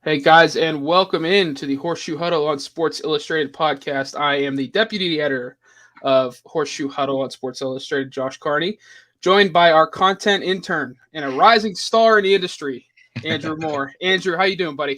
Hey guys, and welcome in to the Horseshoe Huddle on Sports Illustrated podcast. I am the deputy editor of Horseshoe Huddle on Sports Illustrated, Josh Carney, joined by our content intern and a rising star in the industry, Andrew Moore. Andrew, how you doing, buddy?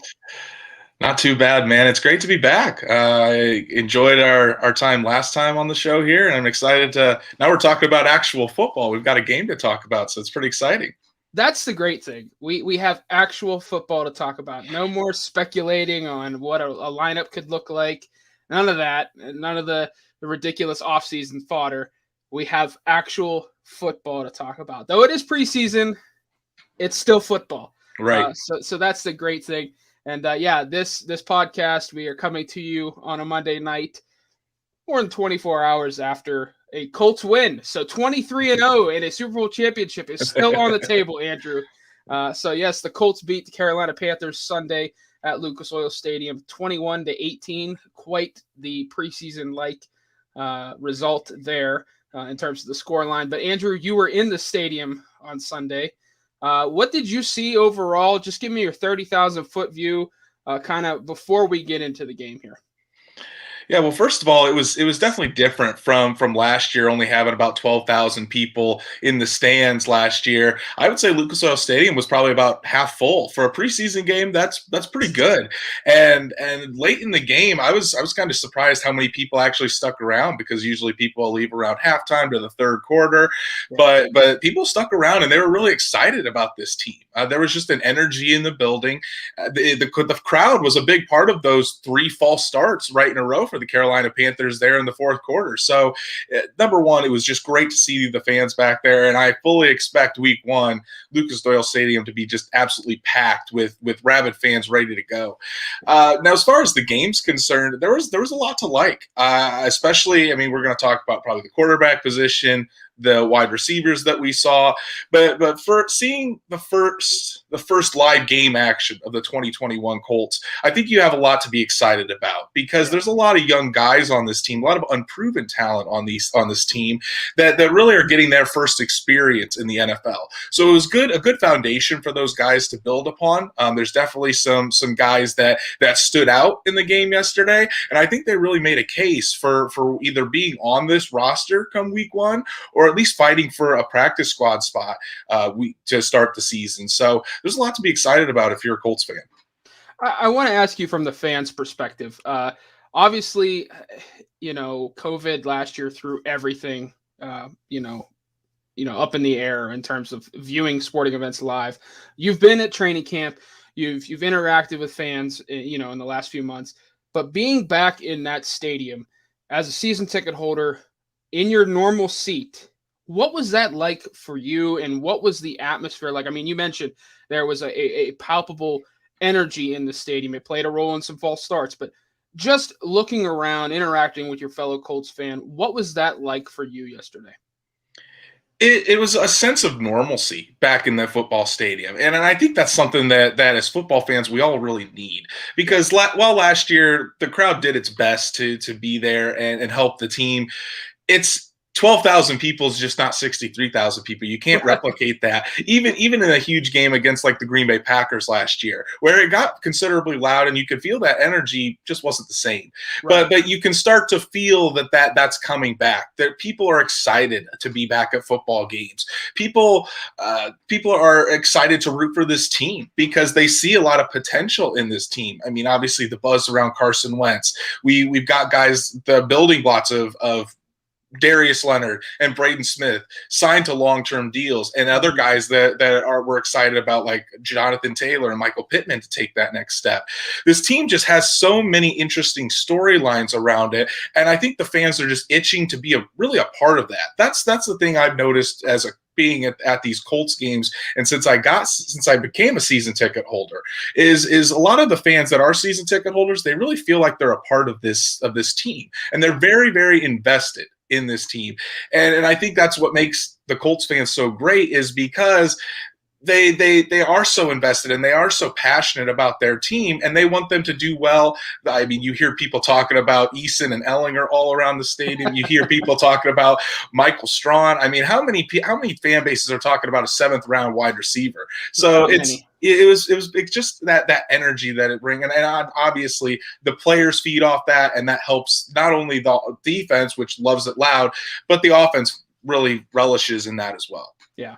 Not too bad, man. It's great to be back. I enjoyed our time last time on the show here, and I'm excited to now we're talking about actual football. We've got a game to talk about, so it's pretty exciting. That's the great thing. We have actual football to talk about. No more speculating on what a lineup could look like. None of that. None of the ridiculous offseason fodder. We have actual football to talk about. Though it is preseason, it's still football. Right. So that's the great thing. And this podcast, we are coming to you on a Monday night, more than 24 hours after a Colts win. So 23-0 and a Super Bowl championship is still on the table, Andrew. So yes, the Colts beat the Carolina Panthers Sunday at Lucas Oil Stadium, 21-18. Quite the preseason-like result there in terms of the scoreline. But Andrew, you were in the stadium on Sunday. What did you see overall? Just give me your 30,000-foot view kind of before we get into the game here. Yeah, well, first of all, it was definitely different from last year, only having about 12,000 people in the stands last year. I would say Lucas Oil Stadium was probably about half full for a preseason game. That's pretty good. And late in the game, I was kind of surprised how many people actually stuck around, because usually people leave around halftime to the third quarter, but people stuck around and they were really excited about this team. There was just an energy in the building. The crowd was a big part of those three false starts right in a row for the Carolina Panthers there in the fourth quarter. So, number one, it was just great to see the fans back there, and I fully expect week one, Lucas Oil Stadium to be just absolutely packed with rabid fans ready to go. Now, as far as the game's concerned, there was a lot to like, especially, I mean, we're going to talk about probably the quarterback position, the wide receivers that we saw, but for seeing the first live game action of the 2021 Colts, I think you have a lot to be excited about, because there's a lot of young guys on this team, a lot of unproven talent on this team that really are getting their first experience in the NFL. So it was a good foundation for those guys to build upon. There's definitely some guys that stood out in the game yesterday, and I think they really made a case for either being on this roster come week one, or at least fighting for a practice squad spot to start the season. So there's a lot to be excited about if you're a Colts fan. I want to ask you from the fans' perspective. Obviously, COVID last year threw everything, up in the air in terms of viewing sporting events live. You've been at training camp. You've interacted with fans, in the last few months. But being back in that stadium as a season ticket holder in your normal seat, what was that like for you, and what was the atmosphere like? I mean, you mentioned there was a palpable energy in the stadium. It played a role in some false starts, but just looking around, interacting with your fellow Colts fan, what was that like for you yesterday? It was a sense of normalcy back in the football stadium. And I think that's something that as football fans, we all really need, because while last year the crowd did its best to be there and help the team, it's 12,000 people is just not 63,000 people. You can't replicate that. Even in a huge game against like the Green Bay Packers last year, where it got considerably loud and you could feel that energy just wasn't the same. Right. But you can start to feel that's coming back. That people are excited to be back at football games. People are excited to root for this team because they see a lot of potential in this team. I mean, obviously the buzz around Carson Wentz. We've got guys, the building blocks of Darius Leonard and Braden Smith signed to long-term deals, and other guys that we're excited about, like Jonathan Taylor and Michael Pittman, to take that next step. This team just has so many interesting storylines around it, and I think the fans are just itching to be really a part of that. That's the thing I've noticed as being at these Colts games, and since I became a season ticket holder, is a lot of the fans that are season ticket holders, they really feel like they're a part of this team, and they're very, very invested in this team. And I think that's what makes the Colts fans so great, is because they are so invested and they are so passionate about their team, and they want them to do well. I mean, you hear people talking about Eason and Ellinger all around the stadium. You hear people talking about Michael Strawn. I mean, how many fan bases are talking about a 7th round wide receiver? So it's just that energy that it brings, and obviously the players feed off that, and that helps not only the defense, which loves it loud, but the offense really relishes in that as well. Yeah.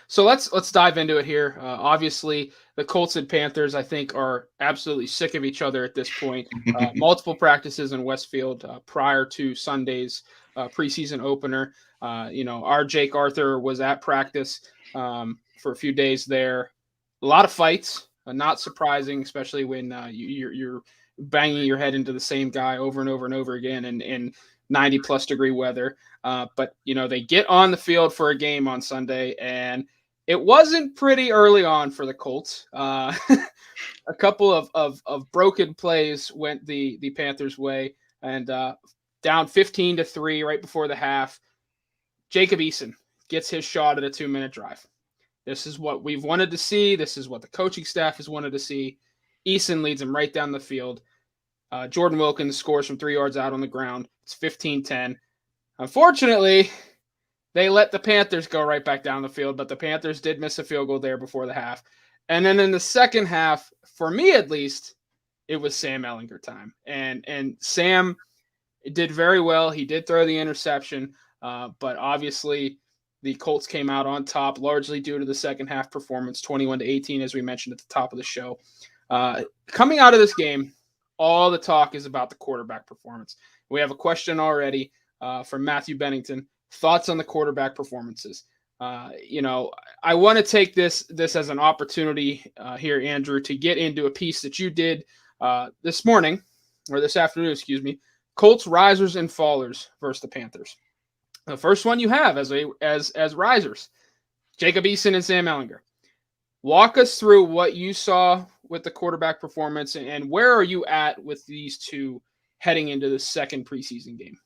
So let's dive into it here. Obviously, the Colts and Panthers, I think, are absolutely sick of each other at this point. Multiple practices in Westfield prior to Sunday's preseason opener. Our Jake Arthur was at practice for a few days there. A lot of fights, not surprising, especially when you're banging your head into the same guy over and over and over again in 90-plus degree weather. But they get on the field for a game on Sunday, and it wasn't pretty early on for the Colts. A couple of broken plays went the Panthers' way, and down 15-3 right before the half, Jacob Eason gets his shot at a 2-minute drive. This is what we've wanted to see. This is what the coaching staff has wanted to see. Eason leads him right down the field. Jordan Wilkins scores from 3 yards out on the ground. It's 15-10. Unfortunately, they let the Panthers go right back down the field, but the Panthers did miss a field goal there before the half. And then in the second half, for me at least, it was Sam Ellinger time. And Sam did very well. He did throw the interception, but obviously the Colts came out on top, largely due to the second half performance, 21-18, as we mentioned at the top of the show. Coming out of this game, all the talk is about the quarterback performance. We have a question already from Matthew Bennington. Thoughts on the quarterback performances? I want to take this as an opportunity here, Andrew, to get into a piece that you did this morning, or this afternoon, excuse me. Colts risers and fallers versus the Panthers. The first one you have as risers, Jacob Eason and Sam Ellinger. Walk us through what you saw with the quarterback performance, and where are you at with these two heading into the second preseason game?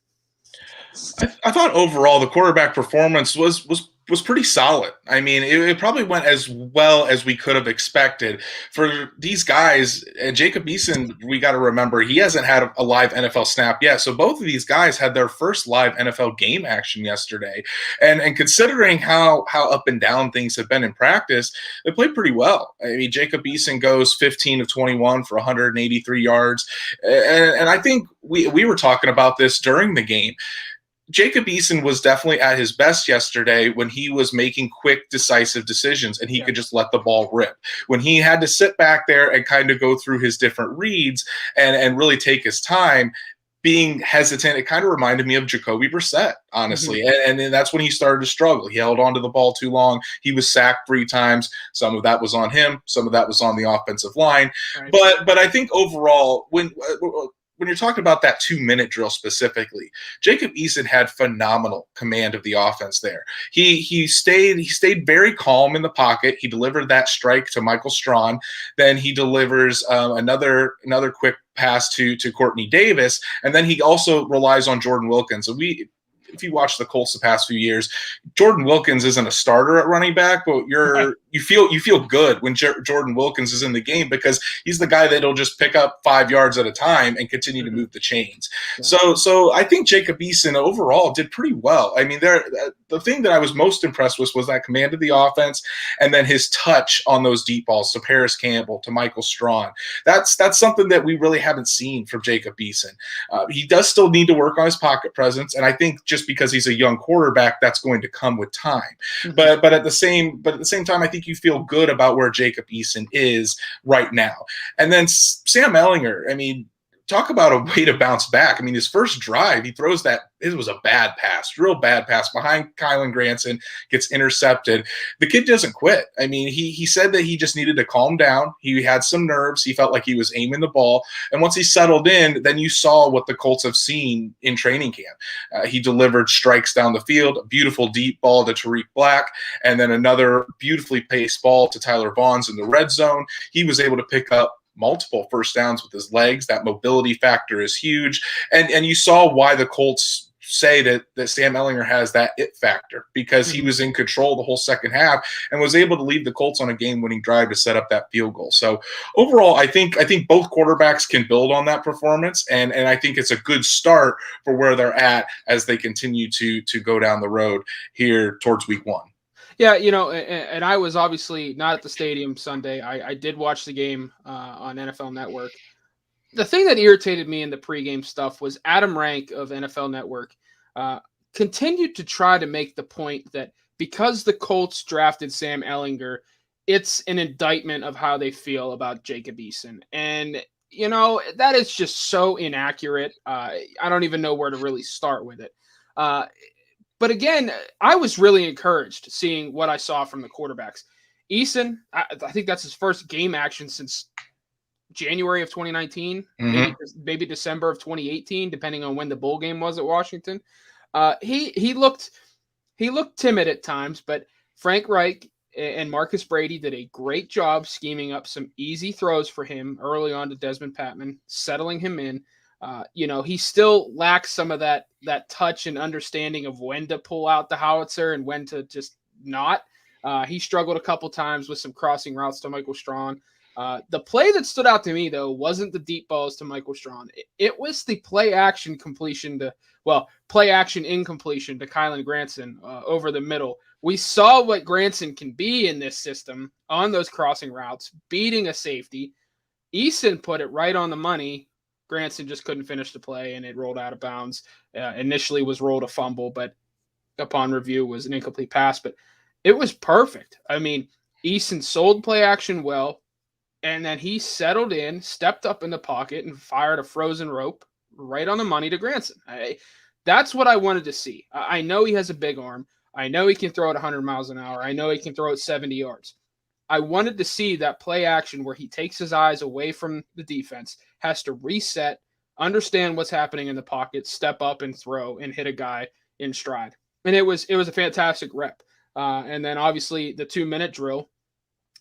I thought overall the quarterback performance was pretty solid. I mean, it probably went as well as we could have expected for these guys. And Jacob Eason, we got to remember, he hasn't had a live NFL snap yet. So both of these guys had their first live NFL game action yesterday. And considering how up and down things have been in practice, they played pretty well. I mean, Jacob Eason goes 15 of 21 for 183 yards. And I think we were talking about this during the game. Jacob Eason was definitely at his best yesterday when he was making quick, decisive decisions and he could just let the ball rip. When he had to sit back there and kind of go through his different reads and really take his time, being hesitant, it kind of reminded me of Jacoby Brissett, honestly. Mm-hmm. And that's when he started to struggle. He held on to the ball too long. He was sacked 3 times. Some of that was on him. Some of that was on the offensive line. Right. But I think overall, when you're talking about that 2-minute drill specifically, Jacob Eason had phenomenal command of the offense there. He stayed very calm in the pocket. He delivered that strike to Michael Strawn. Then he delivers another quick pass to Courtney Davis, and then he also relies on Jordan Wilkins. So if you watch the Colts the past few years, Jordan Wilkins isn't a starter at running back, but you feel good when Jordan Wilkins is in the game because he's the guy that'll just pick up 5 yards at a time and continue to move the chains. Yeah. So I think Jacob Eason overall did pretty well. I mean, the thing that I was most impressed with was that command of the offense and then his touch on those deep balls to Paris Campbell, to Michael Strawn. That's something that we really haven't seen from Jacob Eason. He does still need to work on his pocket presence, and I think just because he's a young quarterback, that's going to come with time. Mm-hmm. But at the same time, I think you feel good about where Jacob Eason is right now. And then Sam Ellinger, I mean, talk about a way to bounce back. I mean, his first drive, he throws that. It was a bad pass, real bad pass behind Kylan Granson, gets intercepted. The kid doesn't quit. I mean, he said that he just needed to calm down. He had some nerves. He felt like he was aiming the ball. And once he settled in, then you saw what the Colts have seen in training camp. He delivered strikes down the field, a beautiful deep ball to Tariq Black, and then another beautifully paced ball to Tyler Vaughns in the red zone. He was able to pick up multiple first downs with his legs. That mobility factor is huge. And you saw why the Colts say that Sam Ellinger has that it factor, because he was in control the whole second half and was able to lead the Colts on a game-winning drive to set up that field goal. So overall, I think both quarterbacks can build on that performance, and I think it's a good start for where they're at as they continue to go down the road here towards week 1. Yeah, and I was obviously not at the stadium Sunday. I did watch the game on NFL Network. The thing that irritated me in the pregame stuff was Adam Rank of NFL Network uh, continued to try to make the point that because the Colts drafted Sam Ellinger, it's an indictment of how they feel about Jacob Eason. And, that is just so inaccurate. I don't even know where to really start with it. Uh, but again, I was really encouraged seeing what I saw from the quarterbacks. Eason, I think that's his first game action since January of 2019, maybe December of 2018, depending on when the bowl game was at Washington. He looked timid at times, but Frank Reich and Marcus Brady did a great job scheming up some easy throws for him early on to Desmond Patman, settling him in. He still lacks some of that touch and understanding of when to pull out the howitzer and when to just not. He struggled a couple times with some crossing routes to Michael Strawn. The play that stood out to me, though, wasn't the deep balls to Michael Strawn. It was the play action incompletion to Kylan Granson over the middle. We saw what Granson can be in this system on those crossing routes, beating a safety. Eason put it right on the money. Granson just couldn't finish the play, and it rolled out of bounds. Initially was rolled a fumble, but upon review was an incomplete pass. But it was perfect. I mean, Eason sold play action well. And then he settled in, stepped up in the pocket, and fired a frozen rope right on the money to Granson. That's what I wanted to see. I know he has a big arm. I know he can throw it 100 miles an hour. I know he can throw it 70 yards. I wanted to see that play action where he takes his eyes away from the defense, has to reset, understand what's happening in the pocket, step up and throw, and hit a guy in stride. And it was a fantastic rep. And then obviously the 2-minute drill,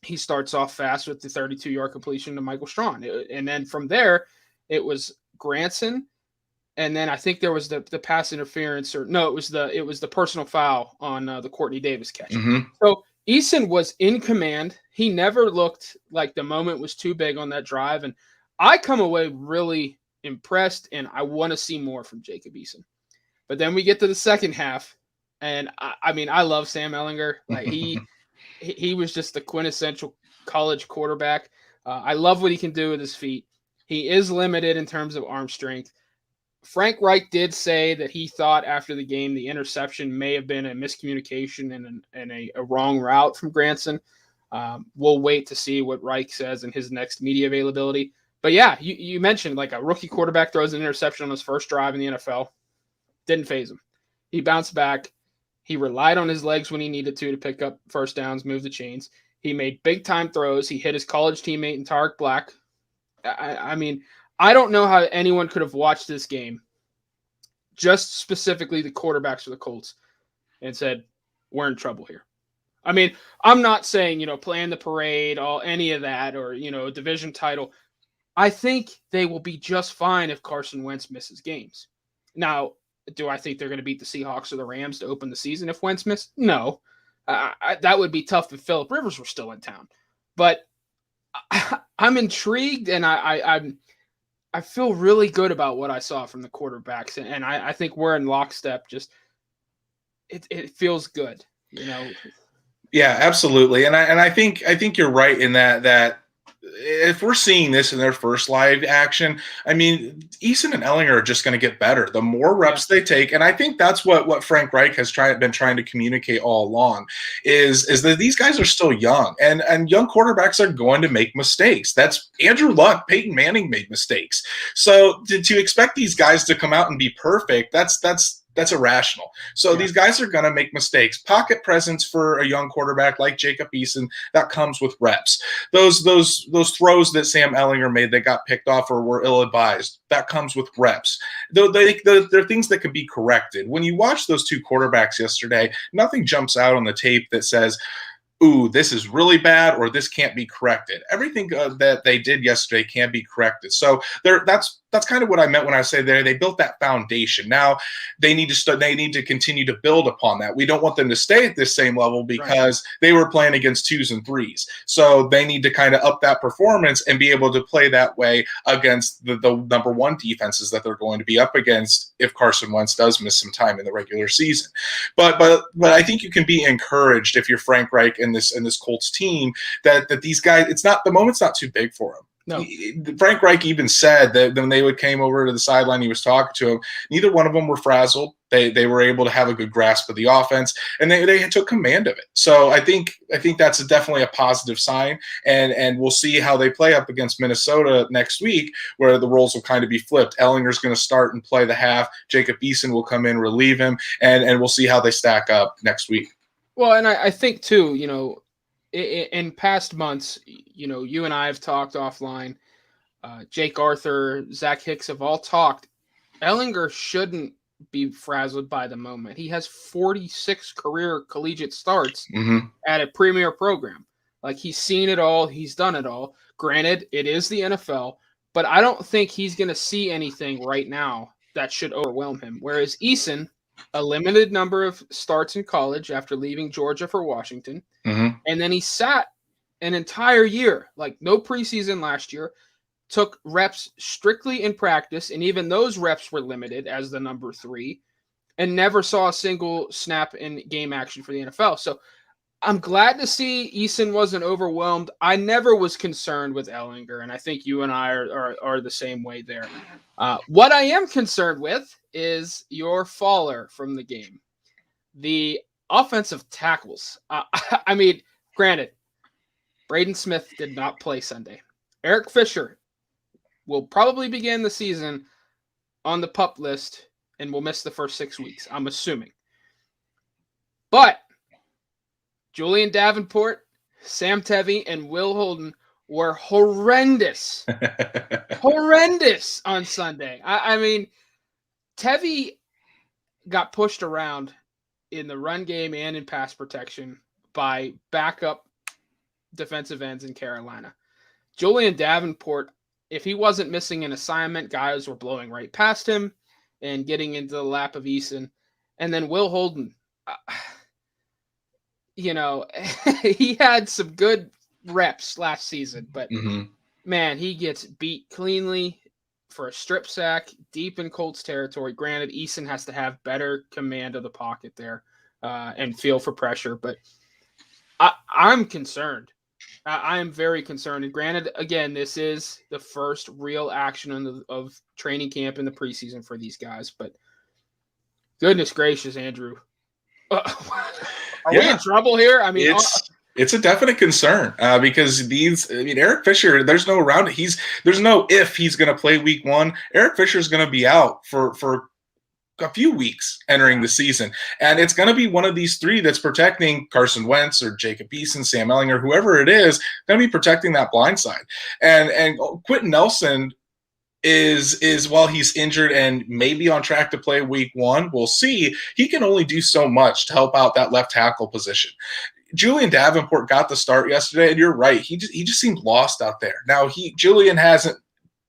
he starts off fast with the 32-yard completion to Michael Strawn. And then from there, it was Granson. And then I think there was the pass interference, it was the personal foul on the Courtney Davis catch. So Eason was in command. He never looked like the moment was too big on that drive. And I come away really impressed, and I want to see more from Jacob Eason. But then we get to the second half, and I love Sam Ellinger. Like he was just the quintessential college quarterback. I love what he can do with his feet. He is limited in terms of arm strength. Frank Reich did say that he thought after the game the interception may have been a miscommunication and a wrong route from Granson. We'll wait to see what Reich says in his next media availability. But yeah, you mentioned like a rookie quarterback throws an interception on his first drive in the NFL. Didn't faze him. He bounced back. He relied on his legs when he needed to pick up first downs, move the chains. He made big-time throws. He hit his college teammate in Tariq Black. I don't know how anyone could have watched this game, just specifically the quarterbacks for the Colts, and said, we're in trouble here. I mean, I'm not saying, plan the parade, any of that, or, a division title. I think they will be just fine if Carson Wentz misses games. Now, do I think they're going to beat the Seahawks or the Rams to open the season if Wentz missed? No. That would be tough if Phillip Rivers were still in town. But I'm intrigued, and I feel really good about what I saw from the quarterbacks, and I think we're in lockstep. Just it feels good, Yeah, absolutely, and I think you're right in that if we're seeing this in their first live action, I mean, Eason and Ellinger are just going to get better the more reps they take, and I think that's what Frank Reich has been trying to communicate all along is that these guys are still young, and young quarterbacks are going to make mistakes. That's Andrew Luck, Peyton Manning made mistakes, so to expect these guys to come out and be perfect, that's irrational. So these guys are going to make mistakes. Pocket presence for a young quarterback like Jacob Eason, that comes with reps. Those throws that Sam Ellinger made that got picked off or were ill-advised, that comes with reps. They're things that can be corrected. When you watch those two quarterbacks yesterday, nothing jumps out on the tape that says, ooh, this is really bad, or this can't be corrected. Everything that they did yesterday can be corrected. So that's that's kind of what I meant when I say they built that foundation. Now they need to continue to build upon that. We don't want them to stay at this same level because they were playing against 2s and 3s. So they need to kind of up that performance and be able to play that way against the number one defenses that they're going to be up against if Carson Wentz does miss some time in the regular season. But I think you can be encouraged if you're Frank Reich and this Colts team that these guys, the moment's not too big for them. No. Frank Reich even said that when they came over to the sideline, he was talking to him. Neither one of them were frazzled. They were able to have a good grasp of the offense, and they took command of it. So I think that's definitely a positive sign, and we'll see how they play up against Minnesota next week, where the roles will kind of be flipped. Ellinger's going to start and play the half. Jacob Eason will come in, relieve him, and we'll see how they stack up next week. Well, and I think too, in past months, you and I have talked offline. Jake Arthur, Zach Hicks have all talked. Ellinger shouldn't be frazzled by the moment. He has 46 career collegiate starts at a premier program. Like, he's seen it all. He's done it all. Granted, it is the NFL, but I don't think he's going to see anything right now that should overwhelm him. Whereas Eason, a limited number of starts in college after leaving Georgia for Washington, and then he sat an entire year, like no preseason last year, took reps strictly in practice, and even those reps were limited as the number 3, and never saw a single snap in game action for the NFL. So I'm glad to see Eason wasn't overwhelmed. I never was concerned with Ellinger, and I think you and I are the same way there. What I am concerned with is your faller from the game, the offensive tackles. I mean, granted, Braden Smith did not play Sunday. Eric Fisher will probably begin the season on the PUP list and will miss the first 6 weeks, I'm assuming. But Julian Davenport, Sam Tevi, and Will Holden were horrendous. Horrendous on Sunday. I mean, Tevi got pushed around in the run game and in pass protection by backup defensive ends in Carolina. Julian Davenport, if he wasn't missing an assignment, guys were blowing right past him and getting into the lap of Eason. And then Will Holden, he had some good reps last season, but man, he gets beat cleanly for a strip sack deep in Colts territory. Granted, Eason has to have better command of the pocket there and feel for pressure, but I'm concerned. I am very concerned. And granted, again, this is the first real action of training camp in the preseason for these guys, but goodness gracious, Andrew. Are we in trouble here? I mean, it's a definite concern because Eric Fisher, there's no around it. There's no if he's going to play week 1. Eric Fisher is going to be out for a few weeks entering the season. And it's going to be one of these 3 that's protecting Carson Wentz or Jacob Eason, Sam Ellinger, whoever it is, going to be protecting that blind side. And Quentin Nelson is while he's injured and maybe on track to play week 1, we'll see, he can only do so much to help out that left tackle position. Julian Davenport got the start yesterday, and you're right. He just seemed lost out there. Now, Julian hasn't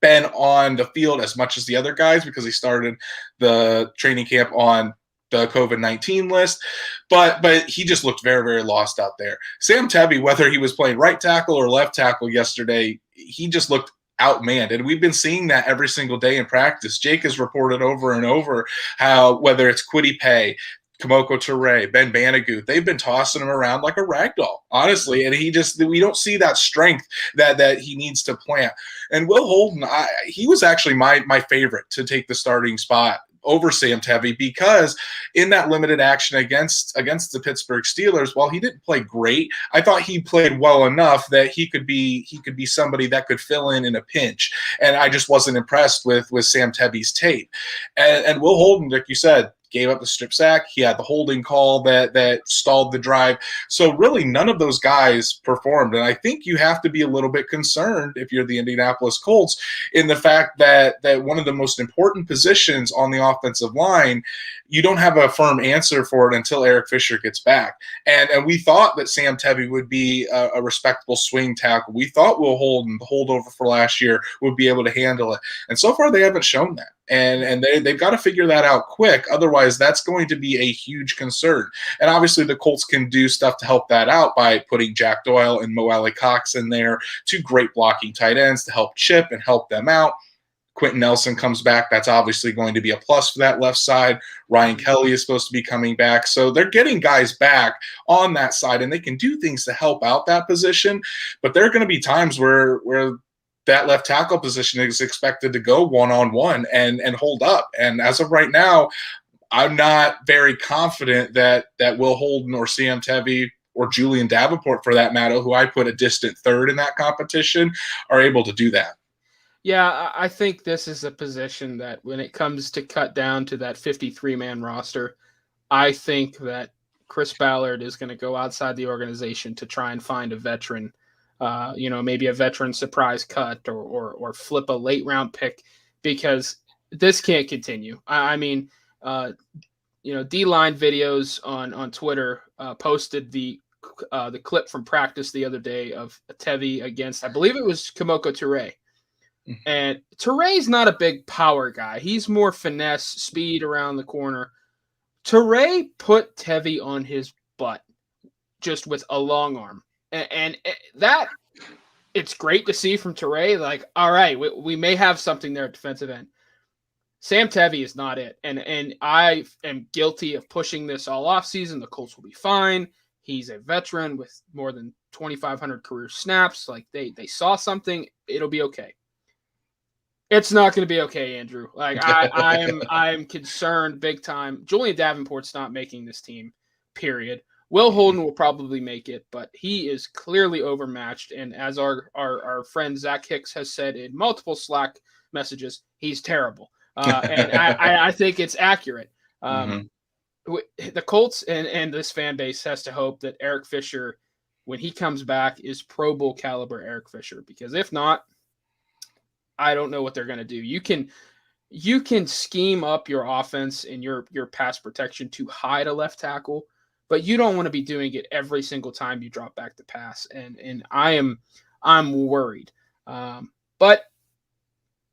been on the field as much as the other guys because he started the training camp on the COVID-19 list, but he just looked very, very lost out there. Sam Tevi, whether he was playing right tackle or left tackle yesterday, he just looked outmanned, and we've been seeing that every single day in practice. Jake has reported over and over how whether it's Kwity Paye, Kamoko Toure, Ben Bandigoot, they've been tossing him around like a rag doll, honestly. And we don't see that strength that he needs to plant. And Will Holden, he was actually my favorite to take the starting spot over Sam Tevi because in that limited action against the Pittsburgh Steelers, while he didn't play great, I thought he played well enough that he could be somebody that could fill in a pinch. And I just wasn't impressed with Sam Tevi's tape. And Will Holden, like you said, gave up the strip sack. He had the holding call that stalled the drive. So really none of those guys performed. And I think you have to be a little bit concerned if you're the Indianapolis Colts in the fact that one of the most important positions on the offensive line, you don't have a firm answer for it until Eric Fisher gets back. And we thought that Sam Tevi would be a respectable swing tackle. We thought Will Holden, the holdover for last year, would be able to handle it. And so far they haven't shown that. And they've got to figure that out quick. Otherwise, that's going to be a huge concern. And obviously, the Colts can do stuff to help that out by putting Jack Doyle and Mo Alley-Cox in there, two great blocking tight ends to help chip and help them out. Quentin Nelson comes back. That's obviously going to be a plus for that left side. Ryan Kelly is supposed to be coming back. So they're getting guys back on that side, and they can do things to help out that position. But there are going to be times where that left tackle position is expected to go one-on-one and hold up. And as of right now, I'm not very confident that Will Holden or Sam Tevi or Julian Davenport, for that matter, who I put a distant third in that competition, are able to do that. Yeah, I think this is a position that when it comes to cut down to that 53-man roster, I think that Chris Ballard is going to go outside the organization to try and find a veteran, maybe a veteran surprise cut or flip a late round pick, because this can't continue. D-line videos on Twitter posted the clip from practice the other day of Tevi against, I believe it was Kamoko Toure. And Toure's not a big power guy. He's more finesse, speed around the corner. Toure put Tevi on his butt just with a long arm. And that, it's great to see from Toure. Like, all right, we may have something there at defensive end. Sam Tevi is not it. And I am guilty of pushing this all off season. The Colts will be fine. He's a veteran with more than 2,500 career snaps. Like, they saw something. It'll be okay. It's not going to be okay, Andrew. Like I'm concerned big time. Julian Davenport's not making this team, period. Will Holden will probably make it, but he is clearly overmatched. And as our friend Zach Hicks has said in multiple Slack messages, he's terrible. And I think it's accurate. The Colts and this fan base has to hope that Eric Fisher, when he comes back, is Pro Bowl caliber Eric Fisher, because if not, I don't know what they're going to do. You can scheme up your offense and your pass protection to hide a left tackle, but you don't want to be doing it every single time you drop back to pass. And I'm worried. But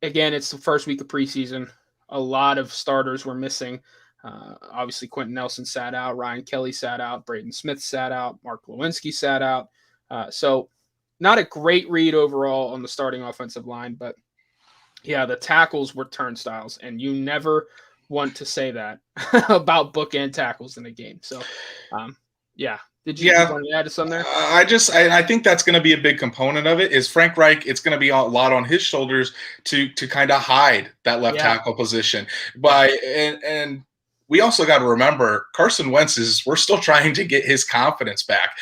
again, it's the first week of preseason. A lot of starters were missing. Obviously, Quentin Nelson sat out. Ryan Kelly sat out. Braden Smith sat out. Mark Lewinsky sat out. So not a great read overall on the starting offensive line, but yeah, the tackles were turnstiles, and you never want to say that about bookend tackles in a game. So, Did you want to add to something there? I think that's going to be a big component of it. Is Frank Reich? It's going to be a lot on his shoulders to kind of hide that left tackle position. And we also got to remember Carson Wentz we're still trying to get his confidence back.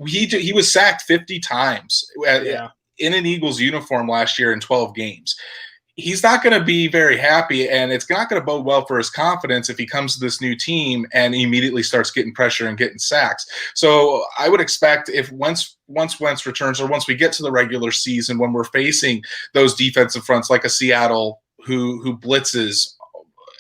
He was sacked 50 times in an Eagles uniform last year in 12 games. He's not going to be very happy, and it's not going to bode well for his confidence if he comes to this new team and immediately starts getting pressure and getting sacks. So I would expect if once Wentz returns, or once we get to the regular season, when we're facing those defensive fronts like a Seattle who blitzes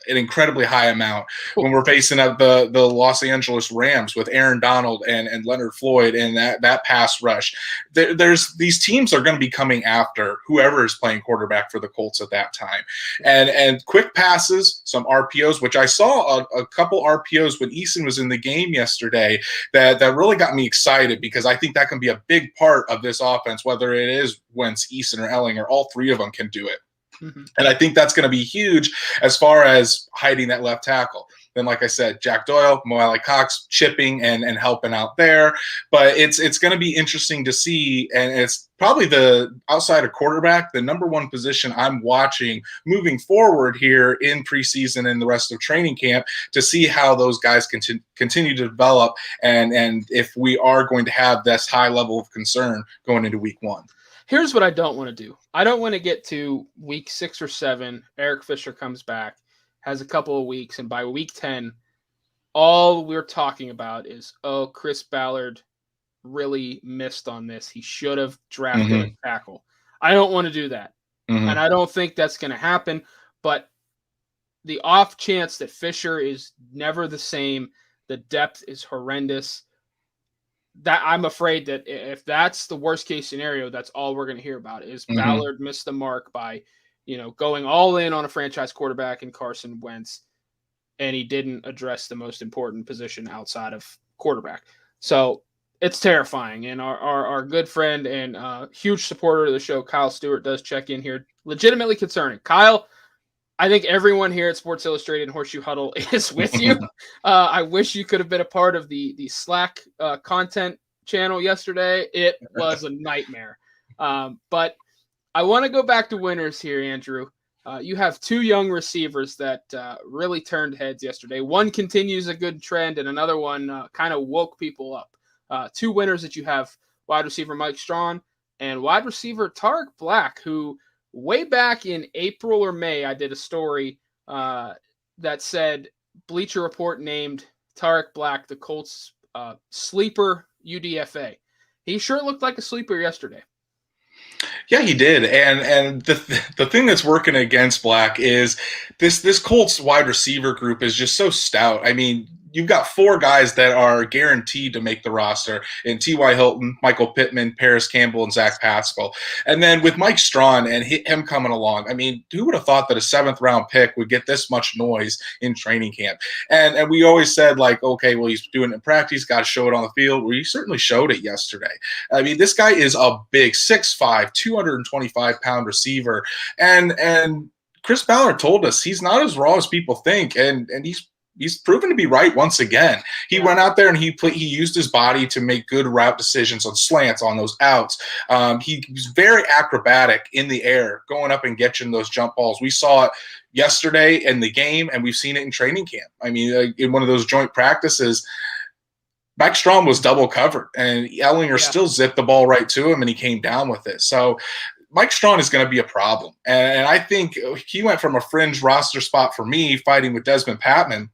an incredibly high amount, when we're facing up the Los Angeles Rams with Aaron Donald and Leonard Floyd and that pass rush, there's these teams are going to be coming after whoever is playing quarterback for the Colts at that time. And quick passes, some RPOs, which I saw a couple RPOs when Eason was in the game yesterday that really got me excited, because I think that can be a big part of this offense, whether it is Wentz, Eason, or Ellinger. All three of them can do it. Mm-hmm. And I think that's going to be huge as far as hiding that left tackle. Then, like I said, Jack Doyle, Mo Alley-Cox chipping and helping out there. But it's going to be interesting to see, and it's probably the outside of quarterback, the number one position I'm watching moving forward here in preseason and the rest of training camp, to see how those guys continue to develop, and if we are going to have this high level of concern going into week one. Here's what I don't want to do. I don't want to get to week 6 or 7. Eric Fisher comes back, has a couple of weeks, and by week 10, all we're talking about is, oh, Chris Ballard really missed on this. He should have drafted a tackle. I don't want to do that. And I don't think that's going to happen. But the off chance that Fisher is never the same, the depth is horrendous, that I'm afraid that if that's the worst case scenario, that's all we're going to hear about is Ballard missed the mark by, going all in on a franchise quarterback in Carson Wentz, and he didn't address the most important position outside of quarterback. So it's terrifying. And our good friend and huge supporter of the show, Kyle Stewart, does check in here. Legitimately concerning. Kyle, I think everyone here at Sports Illustrated and Horseshoe Huddle is with you. I wish you could have been a part of the Slack content channel yesterday. It was a nightmare. But I want to go back to winners here, Andrew. You have two young receivers that really turned heads yesterday. One continues a good trend, and another one kind of woke people up. Two winners that you have, wide receiver Mike Strawn and wide receiver Tariq Black, who way back in April or May, I did a story that said Bleacher Report named Tariq Black the Colts sleeper UDFA. He sure looked like a sleeper yesterday. Yeah, he did. And the thing that's working against Black is this Colts wide receiver group is just so stout. I mean, you've got four guys that are guaranteed to make the roster in T.Y. Hilton, Michael Pittman, Paris Campbell, and Zach Pascal. And then with Mike Strawn and him coming along, I mean, who would have thought that a 7th-round pick would get this much noise in training camp? And we always said, like, okay, well, he's doing it in practice, got to show it on the field. Well, he certainly showed it yesterday. I mean, this guy is a big 6'5", 225-pound receiver. And Chris Ballard told us he's not as raw as people think, and he's proven to be right once again. He went out there and he used his body to make good route decisions on slants, on those outs. He was very acrobatic in the air, going up and getting those jump balls. We saw it yesterday in the game, and we've seen it in training camp. I mean, in one of those joint practices, Mike Strawn was double covered, and Ellinger still zipped the ball right to him, and he came down with it. So Mike Strawn is going to be a problem. And I think he went from a fringe roster spot for me, fighting with Desmond Patman,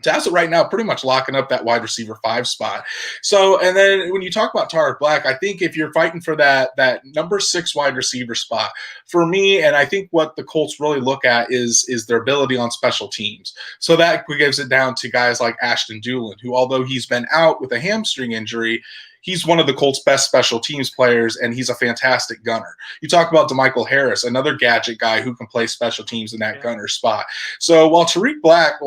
to as of right now, pretty much locking up that wide receiver 5 spot. So, and then when you talk about Tariq Black, I think if you're fighting for that number 6 wide receiver spot, for me, and I think what the Colts really look at is their ability on special teams. So that gives it down to guys like Ashton Dulin, who, although he's been out with a hamstring injury, he's one of the Colts' best special teams players, and he's a fantastic gunner. You talk about DeMichael Harris, another gadget guy who can play special teams in that gunner spot. So while Tariq Black,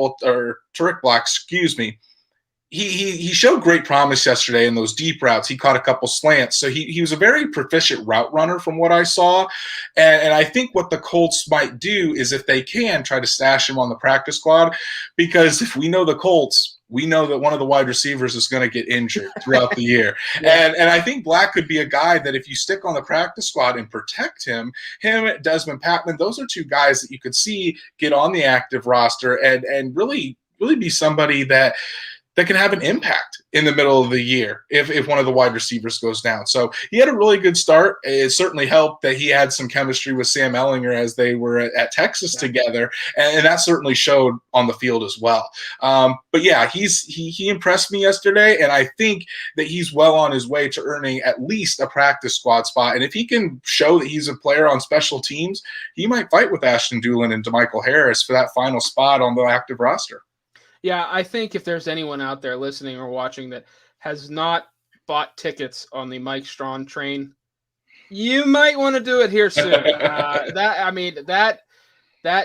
he showed great promise yesterday in those deep routes. He caught a couple slants. So he was a very proficient route runner from what I saw. And I think what the Colts might do is, if they can, try to stash him on the practice squad, because if we know the Colts, we know that one of the wide receivers is going to get injured throughout the year. And I think Black could be a guy that if you stick on the practice squad and protect him, Desmond Patman, those are two guys that you could see get on the active roster and really be somebody that can have an impact in the middle of the year if one of the wide receivers goes down. So he had a really good start. It certainly helped that he had some chemistry with Sam Ellinger as they were at Texas together, and that certainly showed on the field as well. But yeah, he impressed me yesterday, and I think that he's well on his way to earning at least a practice squad spot. And if he can show that he's a player on special teams, he might fight with Ashton Dulin and DeMichael Harris for that final spot on the active roster. Yeah, I think if there's anyone out there listening or watching that has not bought tickets on the Mike Strawn train, you might want to do it here soon. That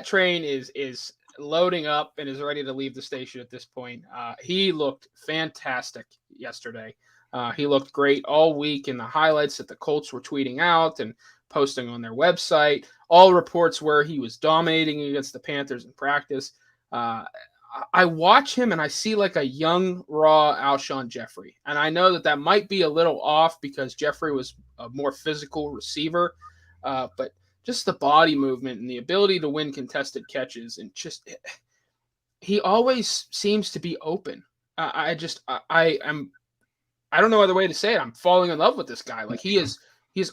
train is loading up and is ready to leave the station at this point. He looked fantastic yesterday. He looked great all week in the highlights that the Colts were tweeting out and posting on their website. All reports were he was dominating against the Panthers in practice. I watch him and I see like a young, raw Alshon Jeffrey. And I know that might be a little off because Jeffrey was a more physical receiver. But just the body movement and the ability to win contested catches, and he always seems to be open. I don't know other way to say it. I'm falling in love with this guy. Like he's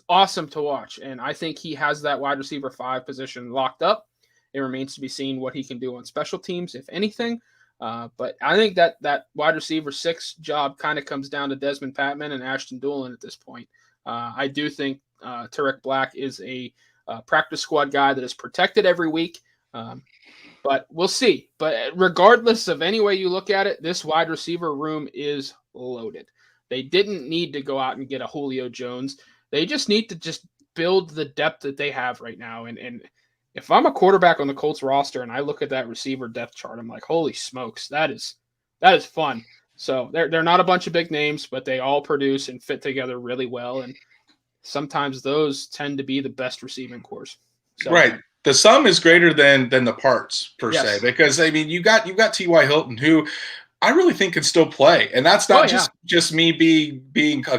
awesome to watch. And I think he has that wide receiver 5 position locked up. It remains to be seen what he can do on special teams, if anything. But I think that wide receiver 6 job kind of comes down to Desmond Patman and Ashton Doolin at this point. I do think Tariq Black is a practice squad guy that is protected every week. But we'll see. But regardless of any way you look at it, this wide receiver room is loaded. They didn't need to go out and get a Julio Jones. They just need to just build the depth that they have right now. And if I'm a quarterback on the Colts roster and I look at that receiver depth chart, I'm like, holy smokes, that is fun. So they're not a bunch of big names, but they all produce and fit together really well. And sometimes those tend to be the best receiving cores. So, right. The sum is greater than the parts per Yes. se, because I mean you got T.Y. Hilton, who I really think can still play, and that's not just me being a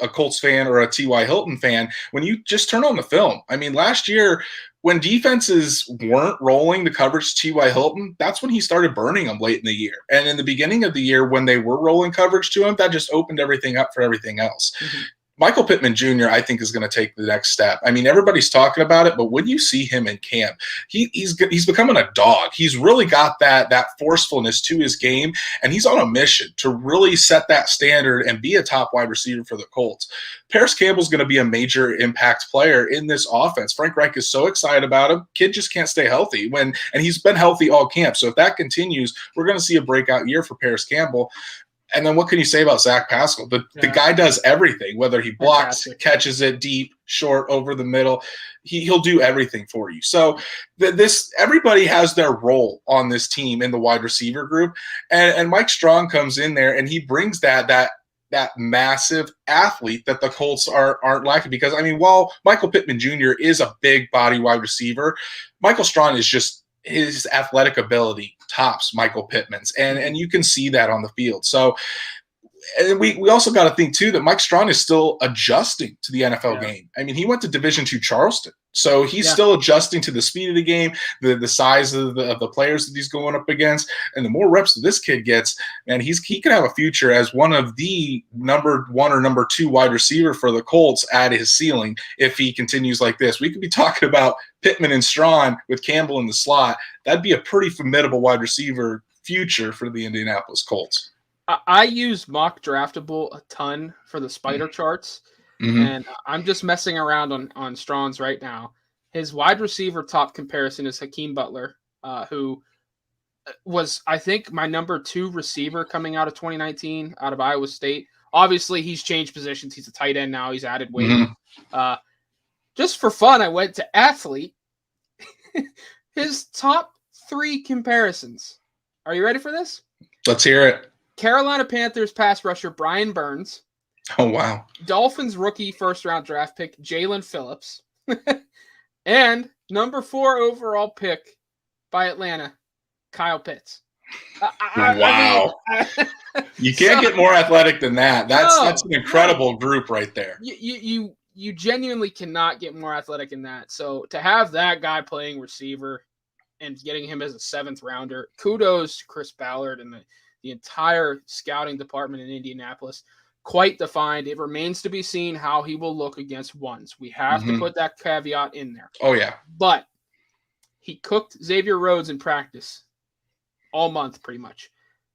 Colts fan or a T.Y. Hilton fan. When you just turn on the film, I mean, last year when defenses weren't rolling the coverage to T.Y. Hilton, that's when he started burning them late in the year. And in the beginning of the year, when they were rolling coverage to him, that just opened everything up for everything else. Mm-hmm. Michael Pittman Jr., I think, is going to take the next step. I mean, everybody's talking about it, but when you see him in camp, he's becoming a dog. He's really got that forcefulness to his game, and he's on a mission to really set that standard and be a top wide receiver for the Colts. Paris Campbell's going to be a major impact player in this offense. Frank Reich is so excited about him. Kid just can't stay healthy, and he's been healthy all camp. So if that continues, we're going to see a breakout year for Paris Campbell. And then what can you say about Zach Pascal? The guy does everything, whether he blocks, catches it deep, short, over the middle. He'll do everything for you. So everybody has their role on this team in the wide receiver group. And Mike Strong comes in there and he brings that massive athlete that the Colts aren't lacking. Because, I mean, while Michael Pittman Jr. is a big body wide receiver, Michael Strong is just – his athletic ability tops Michael Pittman's, and you can see that on the field. So and we also got to think too that Mike Strong is still adjusting to the NFL game. I mean, he went to Division II Charleston, so he's still adjusting to the speed of the game, the size of the players that he's going up against, and the more reps that this kid gets, and he could have a future as one of the number 1 or number 2 wide receiver for the Colts at his ceiling if he continues like this. We could be talking about Pittman and Strong with Campbell in the slot. That'd be a pretty formidable wide receiver future for the Indianapolis Colts. I use Mock Draftable a ton for the spider charts, and I'm just messing around on Strong's right now. His wide receiver top comparison is Hakeem Butler, who was, I think, my number 2 receiver coming out of 2019 out of Iowa State. Obviously, he's changed positions. He's a tight end now. He's added weight. Just for fun, I went to Athlete. His top 3 comparisons. Are you ready for this? Let's hear it. Carolina Panthers pass rusher Brian Burns. Oh, wow. Dolphins rookie first-round draft pick Jalen Phillips. And number 4 overall pick by Atlanta, Kyle Pitts. Wow. You can't get more athletic than that. That's an incredible group right there. You genuinely cannot get more athletic than that. So to have that guy playing receiver and getting him as a 7th rounder, kudos to Chris Ballard and the entire scouting department in Indianapolis. Quite defined. It remains to be seen how he will look against ones. We have to put that caveat in there. Oh, yeah. But he cooked Xavier Rhodes in practice all month, pretty much.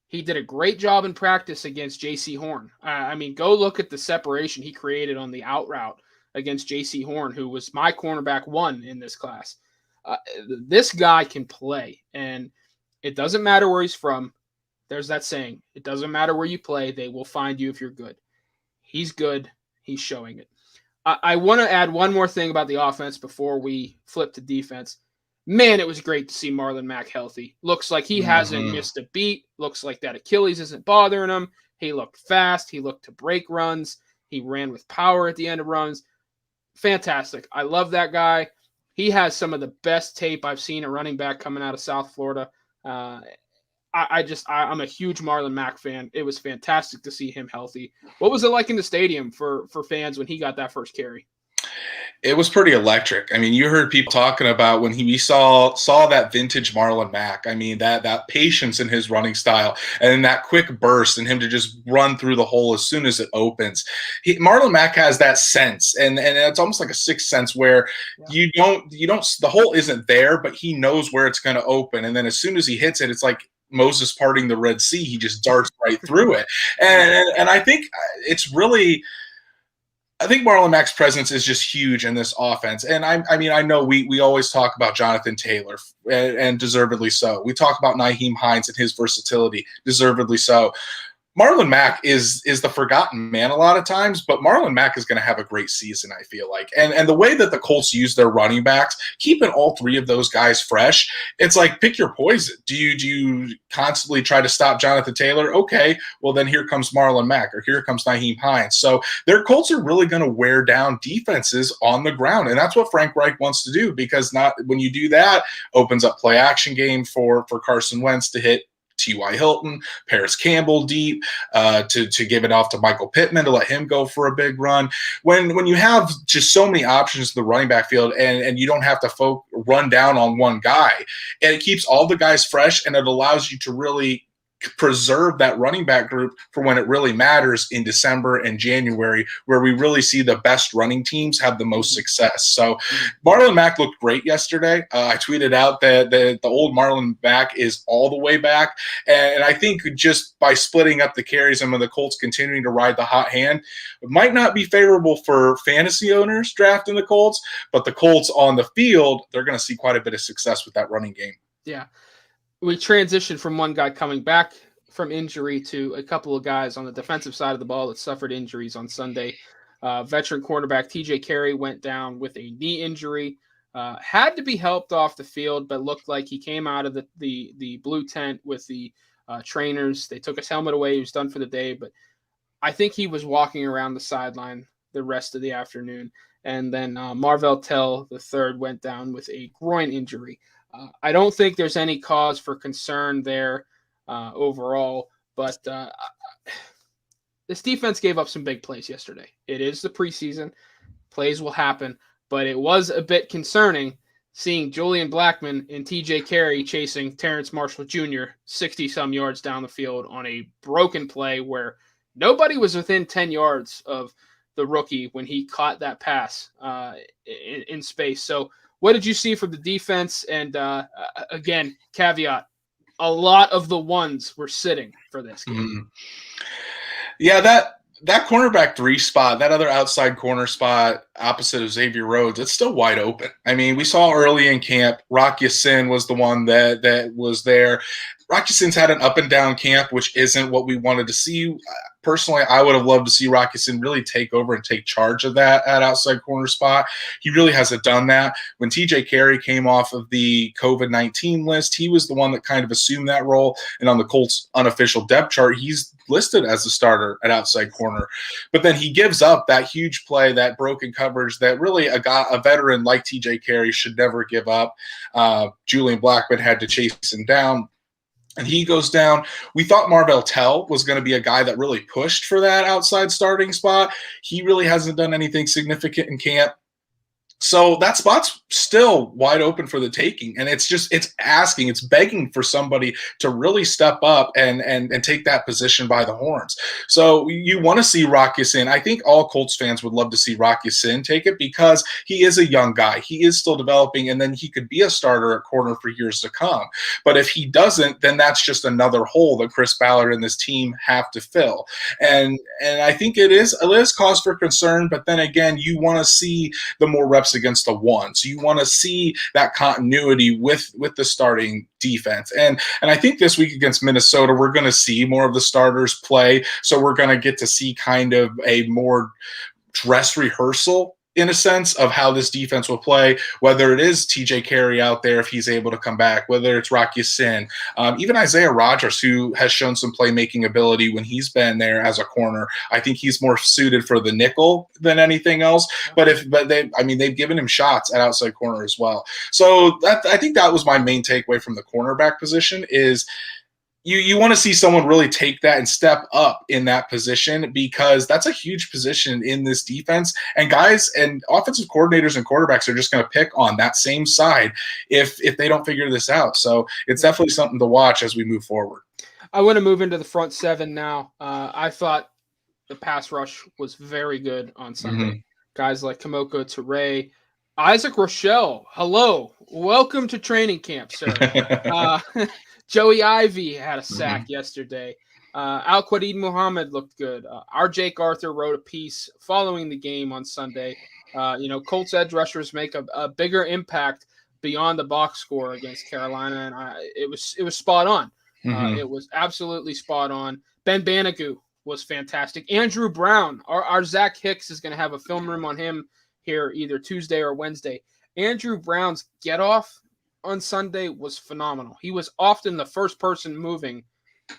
He did a great job in practice against J.C. Horn. I mean, go look at the separation he created on the out route against J.C. Horn, who was my cornerback 1 in this class. This guy can play, and it doesn't matter where he's from. There's that saying, it doesn't matter where you play, they will find you if you're good. He's good. He's showing it. I want to add one more thing about the offense before we flip to defense. Man, it was great to see Marlon Mack healthy. Looks like he hasn't missed a beat. Looks like that Achilles isn't bothering him. He looked fast. He looked to break runs. He ran with power at the end of runs. Fantastic. I love that guy. He has some of the best tape I've seen a running back coming out of South Florida. I'm a huge Marlon Mack fan. It was fantastic to see him healthy. What was it like in the stadium for fans when he got that first carry? It was pretty electric. I mean, you heard people talking about when we saw that vintage Marlon Mack. I mean, that patience in his running style, and then that quick burst and him to just run through the hole as soon as it opens. Marlon Mack has that sense, and it's almost like a sixth sense where you don't the hole isn't there, but he knows where it's going to open, and then as soon as he hits it, it's like Moses parting the Red Sea. He just darts right through it, and I think it's really. I think Marlon Mack's presence is just huge in this offense. And I mean, I know we always talk about Jonathan Taylor, and deservedly so. We talk about Nyheim Hines and his versatility, deservedly so. Marlon Mack is the forgotten man a lot of times, but Marlon Mack is going to have a great season, I feel like. And the way that the Colts use their running backs, keeping all three of those guys fresh, it's like pick your poison. Do you constantly try to stop Jonathan Taylor? Okay, well then here comes Marlon Mack, or here comes Nyheim Hines. So their Colts are really going to wear down defenses on the ground, and that's what Frank Reich wants to do, because when you do that, opens up play action game for Carson Wentz to hit T.Y. Hilton, Paris Campbell deep, to give it off to Michael Pittman to let him go for a big run. When you have just so many options in the running back field, and you don't have to run down on one guy, and it keeps all the guys fresh, and it allows you to really preserve that running back group for when it really matters in December and January, where we really see the best running teams have the most success. So Marlon Mack looked great yesterday. I tweeted out that the old Marlon Mack is all the way back. And I think just by splitting up the carries and with the Colts continuing to ride the hot hand, it might not be favorable for fantasy owners drafting the Colts, but the Colts on the field, they're going to see quite a bit of success with that running game. Yeah. We transitioned from one guy coming back from injury to a couple of guys on the defensive side of the ball that suffered injuries on Sunday. Veteran cornerback TJ Carey went down with a knee injury, had to be helped off the field, but looked like he came out of the blue tent with the trainers. They took his helmet away. He was done for the day, but I think he was walking around the sideline the rest of the afternoon. And then Marvell Tell III went down with a groin injury. I don't think there's any cause for concern there overall, but this defense gave up some big plays yesterday. It is the preseason. Plays will happen, but it was a bit concerning seeing Julian Blackmon and TJ Carey chasing Terrence Marshall Jr. 60-some yards down the field on a broken play where nobody was within 10 yards of the rookie when he caught that pass in space. So what did you see from the defense? And again, caveat, a lot of the ones were sitting for this game. Mm-hmm. Yeah, that cornerback 3 spot, that other outside corner spot opposite of Xavier Rhodes, it's still wide open. I mean, we saw early in camp, Rock Ya-Sin was the one that was there. Rock Ya-Sin's had an up and down camp, which isn't what we wanted to see. Personally, I would have loved to see Rock Ya-Sin really take over and take charge of that at outside corner spot. He really hasn't done that. When TJ Carey came off of the COVID-19 list, he was the one that kind of assumed that role. And on the Colts unofficial depth chart, he's listed as the starter at outside corner. But then he gives up that huge play, that broken coverage that really a veteran like TJ Carey should never give up. Julian Blackmon had to chase him down, and he goes down. We thought Marvell Tell was going to be a guy that really pushed for that outside starting spot. He really hasn't done anything significant in camp. So that spot's still wide open for the taking. And it's begging for somebody to really step up and take that position by the horns. So you want to see Rock Ya-Sin. I think all Colts fans would love to see Rock Ya-Sin take it because he is a young guy. He is still developing, and then he could be a starter at corner for years to come. But if he doesn't, then that's just another hole that Chris Ballard and this team have to fill. And I think it is cause for concern, but then again, you want to see the more reps against the one. So you want to see that continuity with the starting defense. And I think this week against Minnesota, we're going to see more of the starters play. So we're going to get to see kind of a more dress rehearsal in a sense of how this defense will play, whether it is TJ Carey out there if he's able to come back, whether it's Rock Ya-Sin, even Isaiah Rodgers, who has shown some playmaking ability when he's been there as a corner. I think he's more suited for the nickel than anything else. But they've given him shots at outside corner as well. So I think that was my main takeaway from the cornerback position is you want to see someone really take that and step up in that position, because that's a huge position in this defense. And guys and offensive coordinators and quarterbacks are just going to pick on that same side if they don't figure this out. So it's definitely something to watch as we move forward. I want to move into the front seven now. I thought the pass rush was very good on Sunday. Mm-hmm. Guys like Kamoko Toure, Isaac Rochelle. Hello, welcome to training camp, sir. Joey Ivy had a sack yesterday. Al-Quadid Muhammad looked good. Our Jake Arthur wrote a piece following the game on Sunday. Colts edge rushers make a bigger impact beyond the box score against Carolina, and it was spot on. It was absolutely spot on. Ben Banigou was fantastic. Andrew Brown, our Zach Hicks is going to have a film room on him here either Tuesday or Wednesday. Andrew Brown's get off on Sunday was phenomenal. He was often the first person moving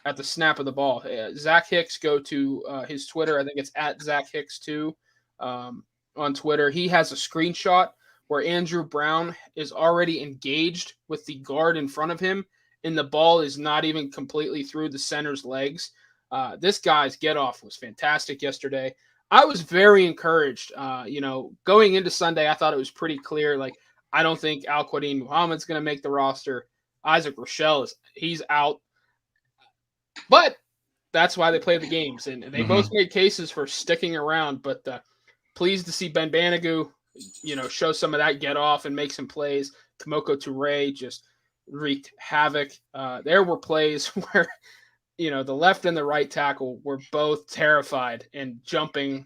at the snap of the ball. Zach Hicks, go to his Twitter. I think it's at Zach Hicks 2 on Twitter. He has a screenshot where Andrew Brown is already engaged with the guard in front of him, and the ball is not even completely through the center's legs. This guy's get off was fantastic yesterday. I was very encouraged. Going into Sunday, I thought it was pretty clear. Like, I don't think Al-Quadin Muhammad's going to make the roster. Isaac Rochelle he's out. But that's why they play the games, and they both made cases for sticking around. But pleased to see Ben Banigou, show some of that get off and make some plays. Kamoko Toure just wreaked havoc. There were plays where the left and the right tackle were both terrified and jumping,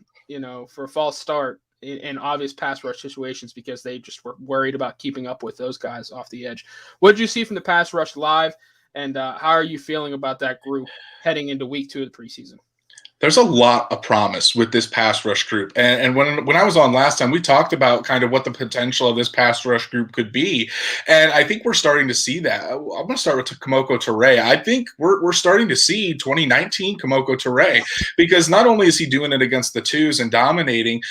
for a false start in obvious pass rush situations because they just were worried about keeping up with those guys off the edge. What did you see from the pass rush live, and how are you feeling about that group heading into week 2 of the preseason? There's a lot of promise with this pass rush group. And when I was on last time, we talked about kind of what the potential of this pass rush group could be. And I think we're starting to see that. I'm going to start with Kamoko Toure. I think we're starting to see 2019 Kamoko Toure, because not only is he doing it against the twos and dominating,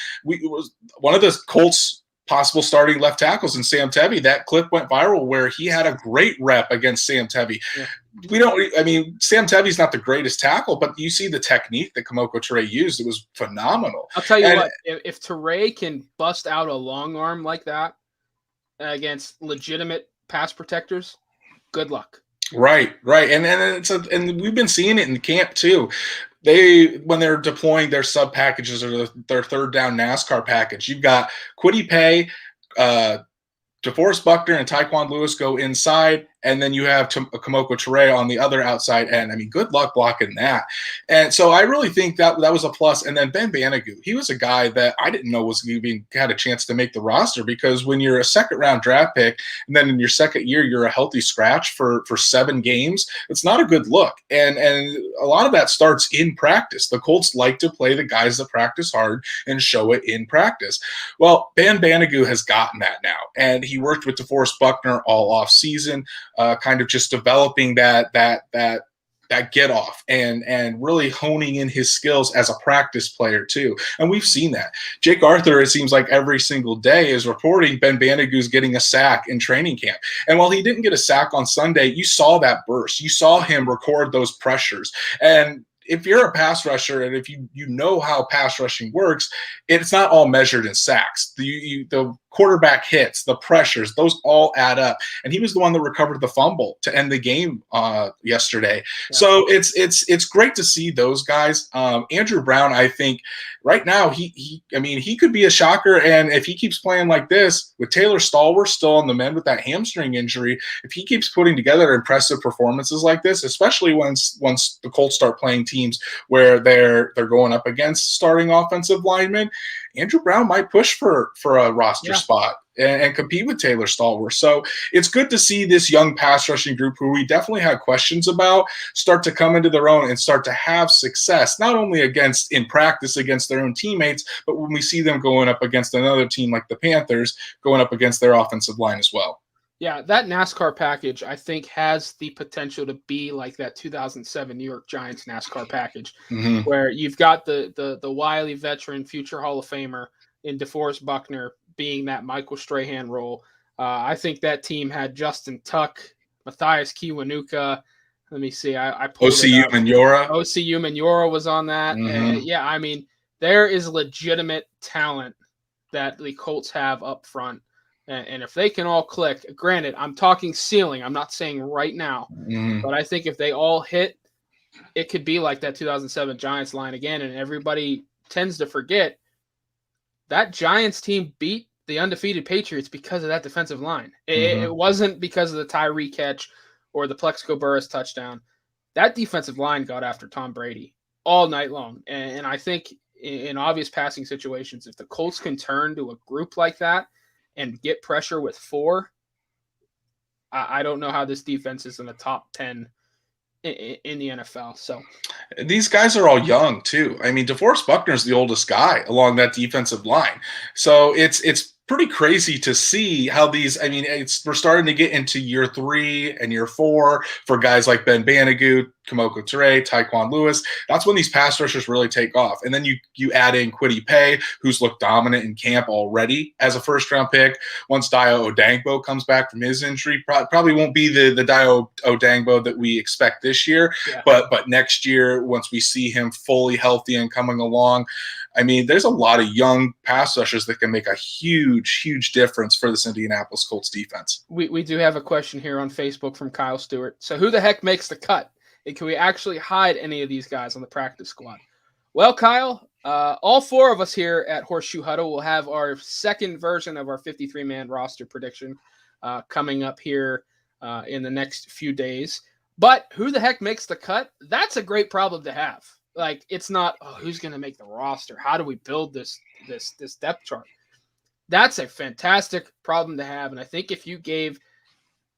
one of the Colts possible starting left tackles in Sam Tevi. That clip went viral where he had a great rep against Sam Tevi. Yeah. Sam Tevi's not the greatest tackle, but you see the technique that Kamoko Toure used. It was phenomenal. I'll tell you what, if Toure can bust out a long arm like that against legitimate pass protectors, good luck. Right. And we've been seeing it in camp too. When they're deploying their sub packages or their third down NASCAR package, you've got Kwity Paye, DeForest Buckner, and Tyquan Lewis go inside, and then you have Kamoko Toure on the other outside end. I mean, good luck blocking that. And so I really think that was a plus. And then Ben Banigou, he was a guy that I didn't know was even had a chance to make the roster, because when you're a second-round draft pick and then in your second year you're a healthy scratch for 7 games, it's not a good look. And a lot of that starts in practice. The Colts like to play the guys that practice hard and show it in practice. Well, Ben Banigou has gotten that now, and he worked with DeForest Buckner all off season. Kind of just developing that get off and really honing in his skills as a practice player too. And we've seen that. Jake Arthur, it seems like every single day, is reporting Ben Banigou's getting a sack in training camp. And while he didn't get a sack on Sunday, you saw that burst. You saw him record those pressures. And if you're a pass rusher, and if you know how pass rushing works, it's not all measured in sacks. The quarterback hits, the pressures, those all add up. And he was the one that recovered the fumble to end the game yesterday. Yeah. So it's great to see those guys. Andrew Brown, I think right now he could be a shocker. And if he keeps playing like this with Taylor Stallworth still on the mend with that hamstring injury, if he keeps putting together impressive performances like this, especially once the Colts start playing teams where they're going up against starting offensive linemen, Andrew Brown might push for a roster spot and compete with Taylor Stallworth. So it's good to see this young pass rushing group, who we definitely had questions about, start to come into their own and start to have success, not only in practice against their own teammates, but when we see them going up against another team like the Panthers, going up against their offensive line as well. Yeah, that NASCAR package, I think, has the potential to be like that 2007 New York Giants NASCAR package, where you've got the wily veteran, future Hall of Famer in DeForest Buckner being that Michael Strahan role. I think that team had Justin Tuck, Matthias Kiwanuka, Let me see. I pulled OCU it up. Manura. OCU Manura was on that. Yeah, I mean, there is legitimate talent that the Colts have up front. And if they can all click, granted, I'm talking ceiling. I'm not saying right now. But I think if they all hit, it could be like that 2007 Giants line again. And everybody tends to forget that Giants team beat the undefeated Patriots because of that defensive line. It wasn't because of the Tariq catch or the Plexico Burress touchdown. That defensive line got after Tom Brady all night long. And I think in obvious passing situations, if the Colts can turn to a group like that and get pressure with 4, I don't know how this defense is in the top 10 in the NFL. So these guys are all young too. I mean, DeForest Buckner's the oldest guy along that defensive line. So it's pretty crazy to see how these, I mean, we're starting to get into year 3 and year 4 for guys like Ben Banigou, Kamoko Toure, Tyquan Lewis. That's when these pass rushers really take off. And then you add in Kwity Paye, who's looked dominant in camp already as a first-round pick. Once Dio Odangbo comes back from his injury, probably won't be the Dio Odangbo that we expect this year. Yeah. But next year, once we see him fully healthy and coming along, I mean, there's a lot of young pass rushers that can make a huge, huge difference for this Indianapolis Colts defense. We do have a question here on Facebook from Kyle Stewart. So who the heck makes the cut? And can we actually hide any of these guys on the practice squad? Well, Kyle, all 4 of us here at Horseshoe Huddle will have our second version of our 53-man roster prediction coming up here in the next few days. But who the heck makes the cut? That's a great problem to have. Like, it's not, who's going to make the roster? How do we build this depth chart? That's a fantastic problem to have. And I think if you gave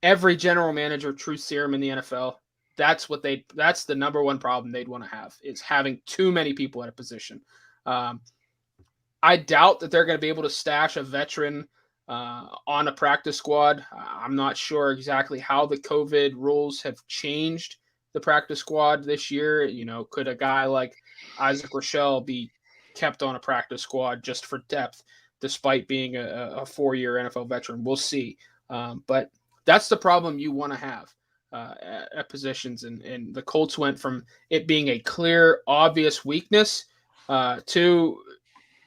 every general manager true serum in the NFL, that's the number one problem they'd want to have, is having too many people at a position. I doubt that they're going to be able to stash a veteran on a practice squad. I'm not sure exactly how the COVID rules have changed the practice squad this year. You know, could a guy like Isaac Rochelle be kept on a practice squad just for depth, despite being a 4-year NFL veteran? We'll see. But that's the problem you want to have at positions. And the Colts went from it being a clear, obvious weakness to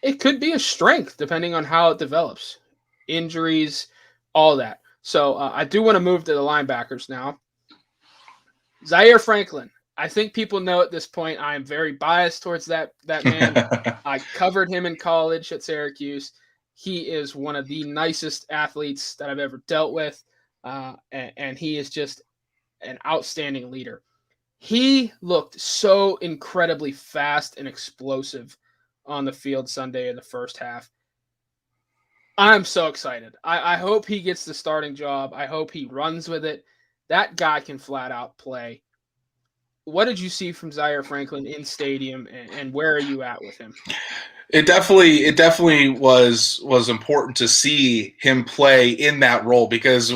it could be a strength, depending on how it develops. Injuries, all that. So I do want to move to the linebackers now. Zaire Franklin. I think people know at this point I am very biased towards that man. I covered him in college at Syracuse. He is one of the nicest athletes that I've ever dealt with, and he is just an outstanding leader. He looked so incredibly fast and explosive on the field Sunday in the first half. I'm so excited. I hope he gets the starting job. I hope he runs with it. That guy can flat out play. What did you see from Zaire Franklin in stadium, and where are you at with him? It definitely was important to see him play in that role, because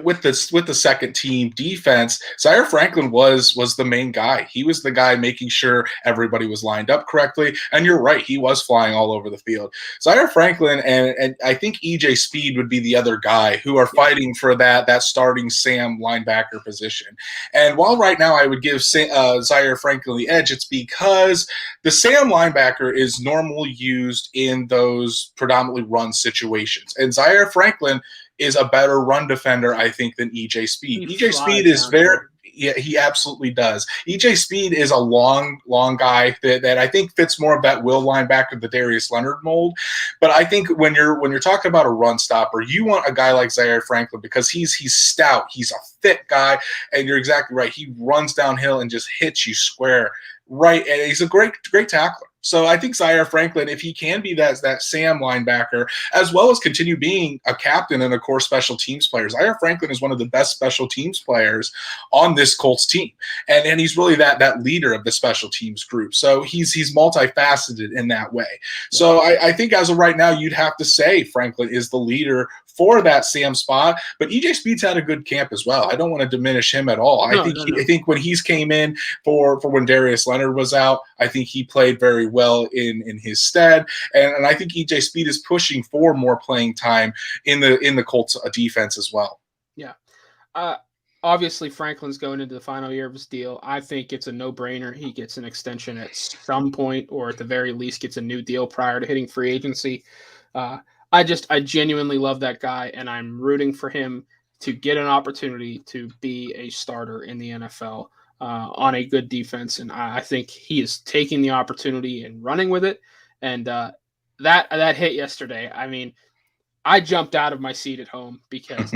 with the second team defense, Zaire Franklin was the main guy. He was the guy making sure everybody was lined up correctly. And you're right, he was flying all over the field. Zaire Franklin and I think EJ Speed would be the other guy who are fighting for that starting Sam linebacker position. And while right now I would give Zaire Franklin the edge, it's because the Sam linebacker is normally used in those predominantly run situations. And Zaire Franklin is a better run defender, I think, than EJ Speed. EJ Speed is he absolutely does. EJ Speed is a long guy that I think fits more of that will linebacker, the Darius Leonard mold. But I think when you're talking about a run stopper, you want a guy like Zaire Franklin, because he's stout, he's a thick guy, and you're exactly right. He runs downhill and just hits you square right, and he's a great tackler. So I think Zaire Franklin, if he can be that Sam linebacker, as well as continue being a captain and a core special teams player, Zaire Franklin is one of the best special teams players on this Colts team. And he's really that leader of the special teams group. So he's multifaceted in that way. So I think as of right now, you'd have to say Franklin is the leader for that Sam spot, but EJ Speed's had a good camp as well. I don't want to diminish him at all. I think when he's came in for when Darius Leonard was out, I think he played very well in his stead, and I think EJ Speed is pushing for more playing time in the Colts defense as well. Yeah, obviously Franklin's going into the final year of his deal. I think it's a no-brainer. He gets an extension at some point, or at the very least gets a new deal prior to hitting free agency. I genuinely love that guy, and I'm rooting for him to get an opportunity to be a starter in the NFL on a good defense. And I think he is taking the opportunity and running with it. And that hit yesterday, I mean, I jumped out of my seat at home because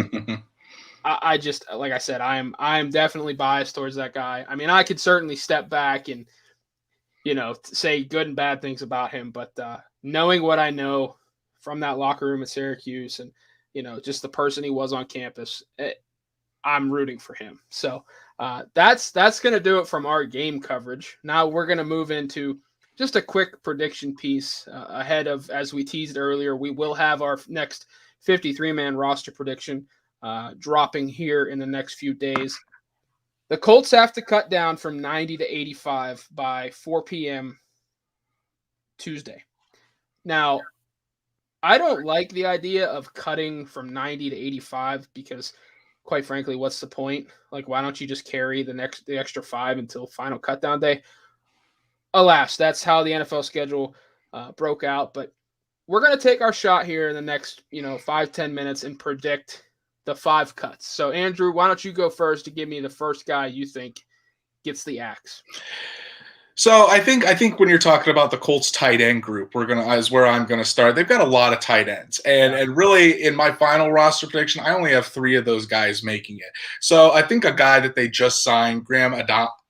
I just, like I said, I am definitely biased towards that guy. I mean, I could certainly step back and, say good and bad things about him, but knowing what I know from that locker room at Syracuse and, just the person he was on campus, I'm rooting for him. So that's going to do it from our game coverage. Now we're going to move into just a quick prediction piece ahead of, as we teased earlier, we will have our next 53-man roster prediction dropping here in the next few days. The Colts have to cut down from 90 to 85 by 4 p.m. Tuesday. Now, I don't like the idea of cutting from 90 to 85 because, quite frankly, what's the point? Like, why don't you just carry the extra 5 until final cutdown day? Alas, that's how the NFL schedule broke out. But we're going to take our shot here in the next, 5-10 minutes and predict the 5 cuts. So, Andrew, why don't you go first to give me the first guy you think gets the axe? So I think when you're talking about the Colts tight end group, is where I'm gonna start. They've got a lot of tight ends, and really in my final roster prediction, I only have 3 of those guys making it. So I think a guy that they just signed, Graham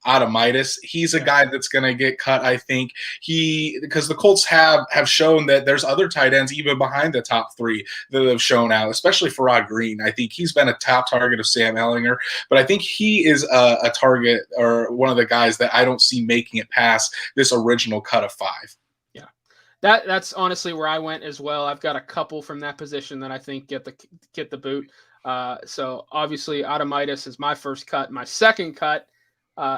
Adamitis, he's a guy that's going to get cut. I think because the Colts have shown that there's other tight ends even behind the top 3 that have shown out, especially Farrod Green. I think he's been a top target of Sam Ellinger, but I think he is a target or one of the guys that I don't see making it past this original cut of 5. Yeah, that's honestly where I went as well. I've got a couple from that position that I think get the boot. So obviously Adamitis is my first cut. My second cut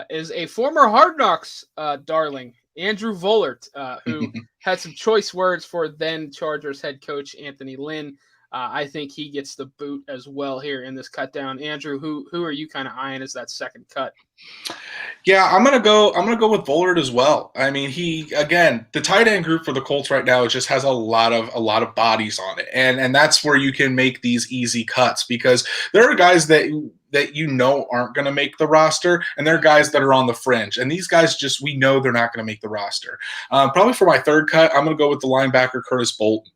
is a former Hard Knocks darling, Andrew Vollert, who had some choice words for then Chargers head coach Anthony Lynn. I think he gets the boot as well here in this cut down. Andrew, who are you kind of eyeing as that second cut? Yeah, I'm gonna go with Vollert as well. I mean, the tight end group for the Colts right now just has a lot of bodies on it, and that's where you can make these easy cuts because there are guys that aren't going to make the roster, and there are guys that are on the fringe, and these guys we know they're not going to make the roster. Probably for my third cut, I'm going to go with the linebacker Curtis Bolton.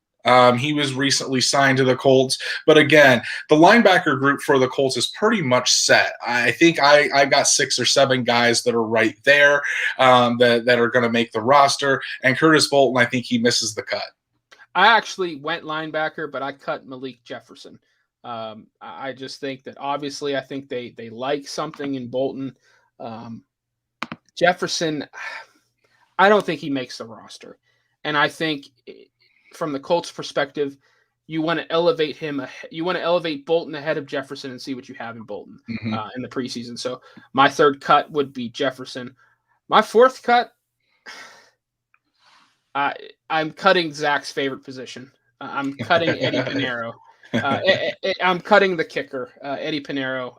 He was recently signed to the Colts, but again, the linebacker group for the Colts is pretty much set. I think I got 6 or 7 guys that are right there that are going to make the roster, and Curtis Bolton, I think he misses the cut. I actually went linebacker, but I cut Malik Jefferson. I just think that obviously I think they like something in Bolton. Jefferson, I don't think he makes the roster. And I think from the Colts perspective, you want to elevate him. You want to elevate Bolton ahead of Jefferson and see what you have in Bolton in the preseason. So my third cut would be Jefferson. My fourth cut, I'm cutting Zach's favorite position. I'm cutting Eddie Pinheiro. I'm cutting the kicker, Eddie Pinheiro.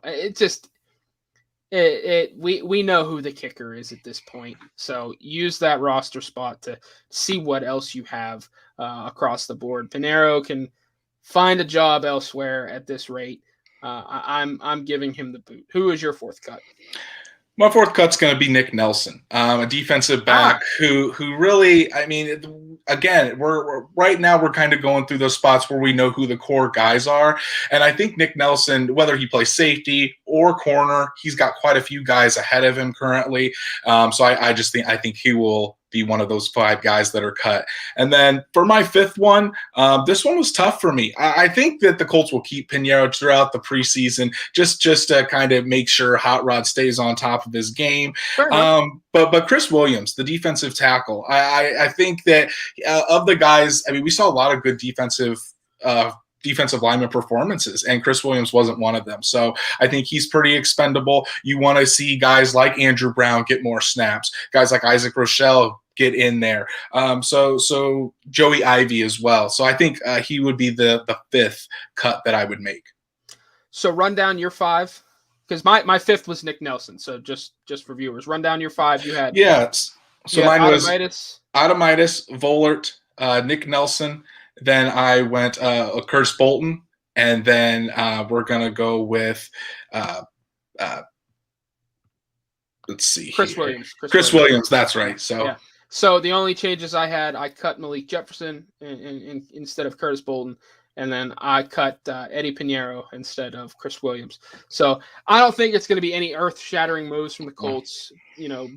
We know who the kicker is at this point. So use that roster spot to see what else you have across the board. Pinheiro can find a job elsewhere at this rate. I'm giving him the boot. Who is your fourth cut? My fourth cut's going to be Nick Nelson, a defensive back who really, I mean, again, we're right now we're kind of going through those spots where we know who the core guys are, and I think Nick Nelson, whether he plays safety or corner, he's got quite a few guys ahead of him currently. So I think he will be one of those 5 guys that are cut. And then for my fifth one, this one was tough for me. I think that the Colts will keep Pinheiro throughout the preseason just to kind of make sure Hot Rod stays on top of his game. But Chris Williams, the defensive tackle, I think that of the guys, I mean, we saw a lot of good defensive lineman performances, and Chris Williams wasn't one of them. So I think he's pretty expendable. You want to see guys like Andrew Brown get more snaps, guys like Isaac Rochelle get in there. So Joey Ivy as well. So I think he would be the fifth cut that I would make. So run down your 5. because my fifth was Nick Nelson. So just for viewers, run down your five. You had So mine was Automitis, Vollert, Nick Nelson. Then I went Curtis Bolton, and then we're gonna go with let's see, Chris Williams. Chris Williams. That's right. So. Yeah. So the only changes I had, I cut Malik Jefferson in instead of Curtis Bolton, and then I cut Eddie Pinheiro instead of Chris Williams. So I don't think it's going to be any earth-shattering moves from the Colts.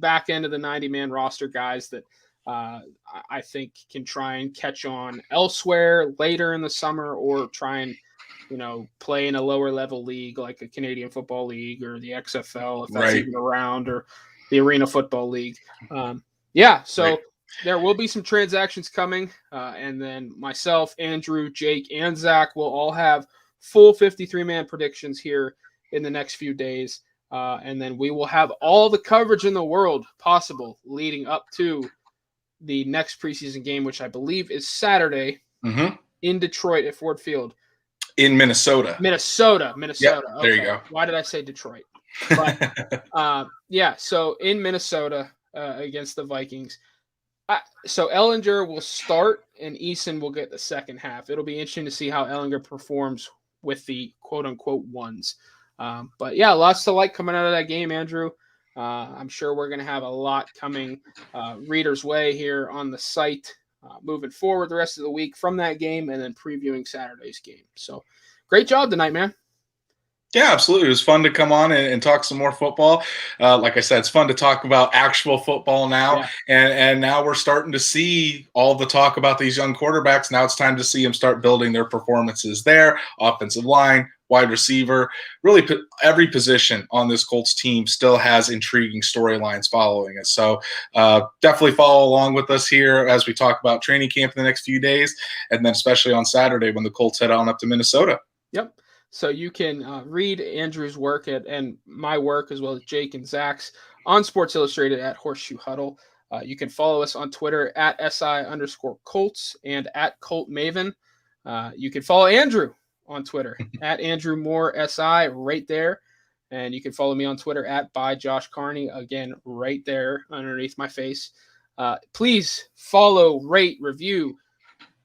Back end of the 90-man roster guys that I think can try and catch on elsewhere later in the summer, or try and play in a lower level league like a Canadian Football League or the XFL if that's even around, or the Arena Football League. So there will be some transactions coming, and then myself, Andrew, Jake, and Zach will all have full 53-man predictions here in the next few days, and then we will have all the coverage in the world possible leading up to the next preseason game, which I believe is Saturday in Detroit at Ford Field. In Minnesota. Yep, okay. There you go. Why did I say Detroit? But, so in Minnesota against the Vikings. So Ellinger will start and Eason will get the second half. It'll be interesting to see how Ellinger performs with the quote-unquote ones. But, lots to like coming out of that game, Andrew. I'm sure we're going to have a lot coming readers' way here on the site moving forward the rest of the week from that game, and then previewing Saturday's game. So great job tonight, man. Yeah, absolutely. It was fun to come on and talk some more football. Like I said, it's fun to talk about actual football now. Yeah. And now we're starting to see all the talk about these young quarterbacks. Now it's time to see them start building their performances there. Offensive line, wide receiver, really every position on this Colts team still has intriguing storylines following it. So definitely follow along with us here as we talk about training camp in the next few days, and then especially on Saturday when the Colts head on up to Minnesota. Yep. So you can read Andrew's work and my work, as well as Jake and Zach's, on Sports Illustrated at Horseshoe Huddle. You can follow us on Twitter at SI_Colts and at Colt Maven. You can follow Andrew on Twitter at Andrew Moore SI right there. And you can follow me on Twitter at by Josh Carney, again, right there underneath my face. Please follow, rate, review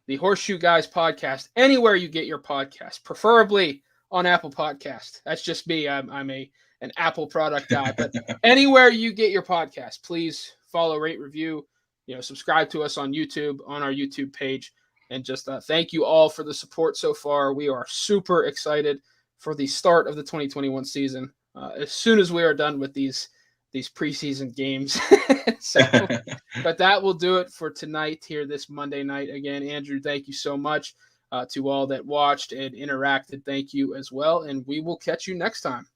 the Horseshoe Guys podcast anywhere you get your podcast, preferably on Apple Podcast. That's just me. I'm an Apple product guy, but anywhere you get your podcast, please follow, rate, review, subscribe to us on YouTube, on our YouTube page, and just thank you all for the support so far. We are super excited for the start of the 2021 season. As soon as we are done with these preseason games. But that will do it for tonight here this Monday night. Again, Andrew, thank you so much. To all that watched and interacted, thank you as well. And we will catch you next time.